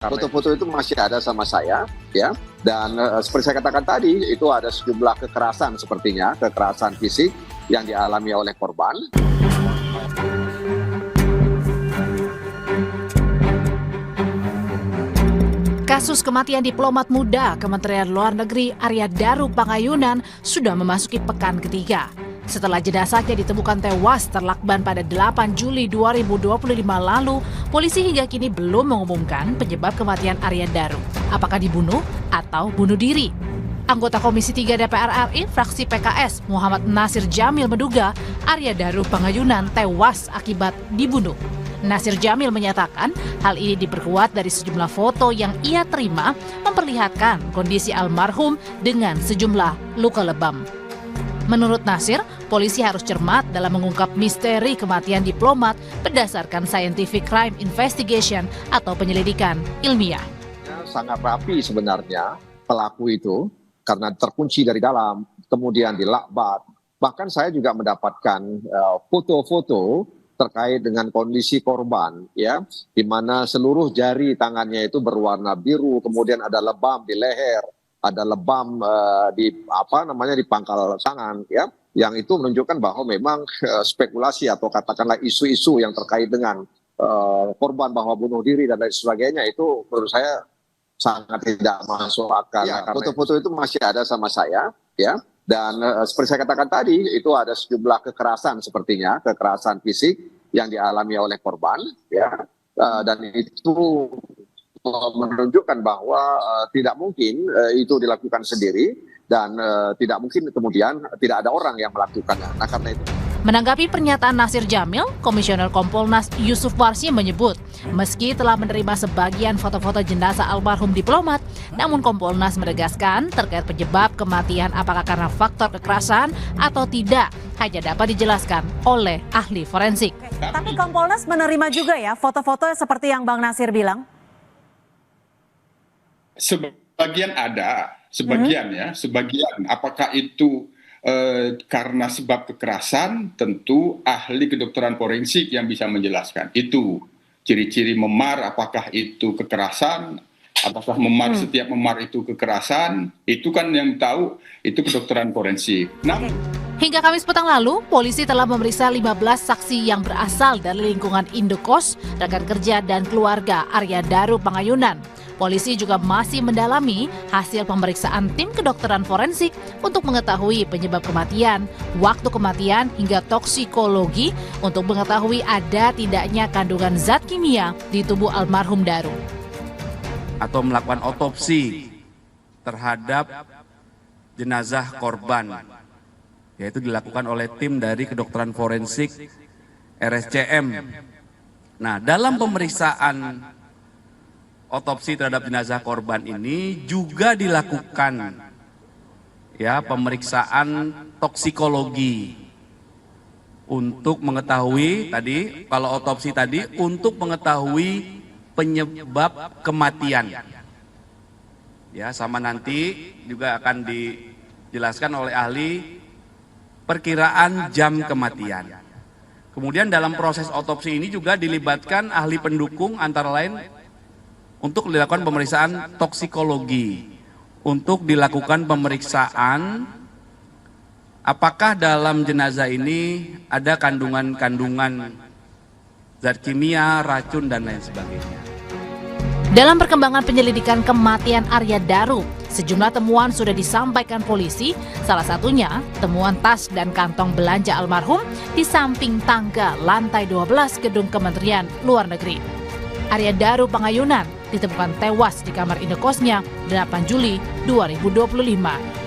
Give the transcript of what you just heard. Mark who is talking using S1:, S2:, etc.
S1: Foto-foto itu masih ada sama saya, ya. Dan seperti saya katakan tadi, itu ada sejumlah kekerasan sepertinya, kekerasan fisik yang dialami oleh korban.
S2: Kasus kematian diplomat muda Kementerian Luar Negeri Arya Daru Pangayunan sudah memasuki pekan ketiga. Setelah jenazahnya ditemukan tewas terlakban pada 8 Juli 2025 lalu, polisi hingga kini belum mengumumkan penyebab kematian Arya Daru. Apakah dibunuh atau bunuh diri? Anggota Komisi 3 DPR RI fraksi PKS Muhammad Nasir Jamil menduga Arya Daru Pangayunan tewas akibat dibunuh. Nasir Jamil menyatakan hal ini diperkuat dari sejumlah foto yang ia terima memperlihatkan kondisi almarhum dengan sejumlah luka lebam. Menurut Nasir, polisi harus cermat dalam mengungkap misteri kematian diplomat berdasarkan scientific crime investigation atau penyelidikan ilmiah.
S1: Sangat rapi sebenarnya pelaku itu karena terkunci dari dalam, kemudian dilakbat. Bahkan saya juga mendapatkan foto-foto terkait dengan kondisi korban, ya, di mana seluruh jari tangannya itu berwarna biru, kemudian ada lebam di leher, ada lebam di pangkal tangan, ya, yang itu menunjukkan bahwa memang spekulasi atau katakanlah isu-isu yang terkait dengan korban bahwa bunuh diri dan lain sebagainya itu menurut saya sangat tidak masuk akal. Ya, foto-foto itu masih ada sama saya, ya. Dan seperti saya katakan tadi, itu ada sejumlah kekerasan sepertinya, kekerasan fisik yang dialami oleh korban, ya, dan itu menunjukkan bahwa tidak mungkin itu dilakukan sendiri dan tidak mungkin kemudian tidak ada orang yang melakukannya. Nah, karena itu.
S2: Menanggapi pernyataan Nasir Jamil, Komisioner Kompolnas Yusuf Warsi menyebut, meski telah menerima sebagian foto-foto jenazah almarhum diplomat, namun Kompolnas menegaskan terkait penyebab kematian apakah karena faktor kekerasan atau tidak, hanya dapat dijelaskan oleh ahli forensik.
S3: Tapi Kompolnas menerima juga ya foto-foto seperti yang Bang Nasir bilang?
S4: Sebagian ada, sebagian ya, sebagian. Apakah itu karena sebab kekerasan, tentu ahli kedokteran forensik yang bisa menjelaskan. Itu ciri-ciri memar, apakah itu kekerasan, apakah memar setiap memar itu kekerasan, itu kan yang tahu itu kedokteran forensik.
S2: Hingga Kamis petang lalu, polisi telah memeriksa 15 saksi yang berasal dari lingkungan Indokos, rekan kerja dan keluarga Arya Daru Pangayunan. Polisi juga masih mendalami hasil pemeriksaan tim kedokteran forensik untuk mengetahui penyebab kematian, waktu kematian hingga toksikologi untuk mengetahui ada tidaknya kandungan zat kimia di tubuh almarhum Daru.
S5: Atau melakukan otopsi terhadap jenazah korban, yaitu dilakukan oleh tim dari kedokteran forensik RSCM. Nah, dalam pemeriksaan otopsi terhadap jenazah korban ini juga dilakukan ya pemeriksaan toksikologi untuk mengetahui tadi kalau otopsi tadi untuk mengetahui penyebab kematian. Ya, sama nanti juga akan dijelaskan oleh ahli perkiraan jam kematian. Kemudian dalam proses otopsi ini juga dilibatkan ahli pendukung antara lain untuk dilakukan pemeriksaan toksikologi, untuk dilakukan pemeriksaan apakah dalam jenazah ini ada kandungan-kandungan zat kimia, racun, dan lain sebagainya.
S2: Dalam perkembangan penyelidikan kematian Arya Daru, sejumlah temuan sudah disampaikan polisi, salah satunya temuan tas dan kantong belanja almarhum di samping tangga lantai 12 gedung Kementerian Luar Negeri. Arya Daru Pangayunan ditemukan tewas di kamar indekosnya 8 Juli 2025.